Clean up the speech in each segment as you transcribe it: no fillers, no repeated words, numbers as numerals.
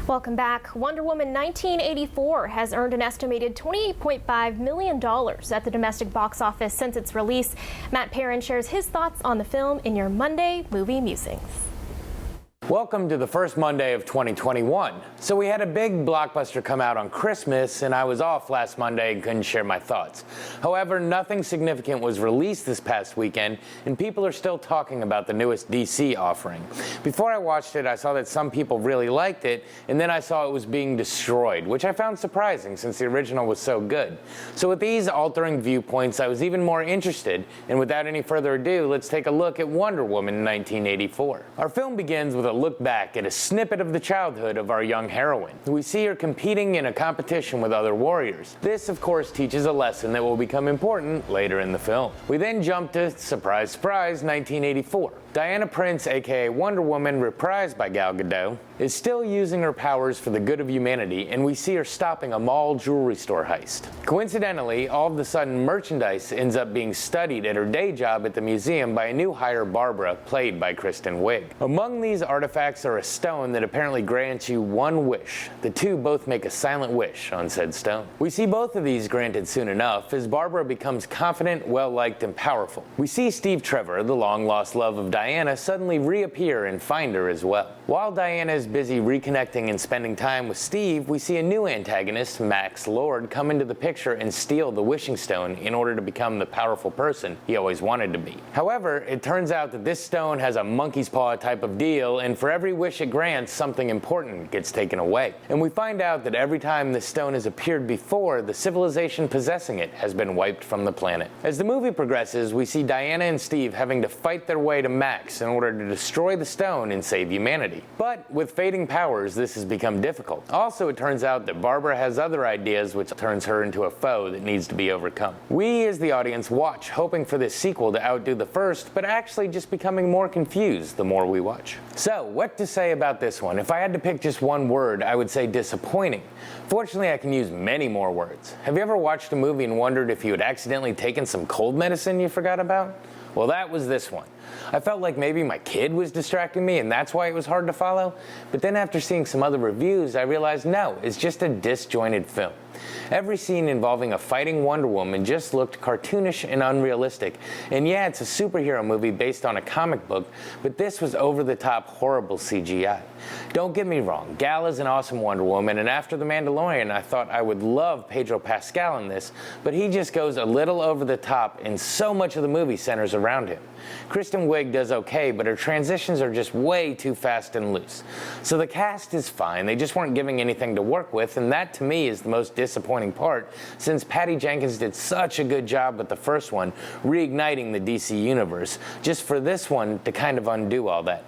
Welcome back. Wonder Woman 1984 has earned an estimated $28.5 million at the domestic box office since its release. Matt Perrin shares his thoughts on the film in your Monday Movie Musings. Welcome to the first Monday of 2021. So we had a big blockbuster come out on Christmas, and I was off last Monday and couldn't share my thoughts. However, nothing significant was released this past weekend, and people are still talking about the newest DC offering. Before I watched it, I saw that some people really liked it, and then I saw it was being destroyed, which I found surprising since the original was so good. So with these altering viewpoints, I was even more interested, and without any further ado, let's take a look at Wonder Woman 1984. Our film begins with a look back at a snippet of the childhood of our young heroine. We see her competing in a competition with other warriors. This, of course, teaches a lesson that will become important later in the film. We then jump to, surprise, surprise, 1984. Diana Prince, aka Wonder Woman, reprised by Gal Gadot, is still using her powers for the good of humanity, and we see her stopping a mall jewelry store heist. Coincidentally, all of a sudden, merchandise ends up being studied at her day job at the museum by a new hire, Barbara, played by Kristen Wiig. Among these artifacts are a stone that apparently grants you one wish. The two both make a silent wish on said stone. We see both of these granted soon enough as Barbara becomes confident, well-liked, and powerful. We see Steve Trevor, the long-lost love of Diana, suddenly reappear and find her as well. While Diana is busy reconnecting and spending time with Steve, we see a new antagonist, Max Lord, come into the picture and steal the wishing stone in order to become the powerful person he always wanted to be. However, it turns out that this stone has a monkey's paw type of deal, and for every wish it grants, something important gets taken away. And we find out that every time this stone has appeared before, the civilization possessing it has been wiped from the planet. As the movie progresses, we see Diana and Steve having to fight their way to Max in order to destroy the stone and save humanity. But with fading powers, this has become difficult. Also, it turns out that Barbara has other ideas which turns her into a foe that needs to be overcome. We, as the audience, watch, hoping for this sequel to outdo the first, but actually just becoming more confused the more we watch. So, what to say about this one? If I had to pick just one word, I would say disappointing. Fortunately, I can use many more words. Have you ever watched a movie and wondered if you had accidentally taken some cold medicine you forgot about? Well, that was this one. I felt like maybe my kid was distracting me and that's why it was hard to follow. But then after seeing some other reviews, I realized no, it's just a disjointed film. Every scene involving a fighting Wonder Woman just looked cartoonish and unrealistic. And yeah, it's a superhero movie based on a comic book, but this was over-the-top horrible CGI. Don't get me wrong, Gal is an awesome Wonder Woman, and after The Mandalorian, I thought I would love Pedro Pascal in this, but he just goes a little over the top and so much of the movie centers around him. Kristen Wiig does okay, but her transitions are just way too fast and loose. So the cast is fine, they just weren't giving anything to work with, and that to me is the most disappointing part, since Patty Jenkins did such a good job with the first one, reigniting the DC universe, just for this one to kind of undo all that.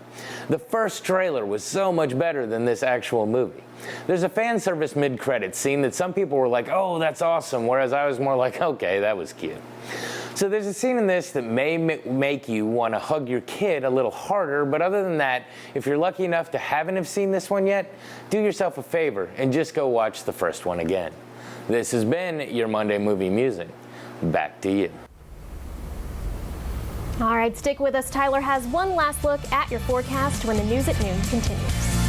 The first trailer was so much better than this actual movie. There's a fan service mid-credits scene that some people were like, oh, that's awesome, whereas I was more like, okay, that was cute. So there's a scene in this that may make you want to hug your kid a little harder, but other than that, if you're lucky enough to haven't have seen this one yet, do yourself a favor and just go watch the first one again. This has been your Monday Movie Musing. Back to you. All right, stick with us. Tyler has one last look at your forecast when the news at noon continues.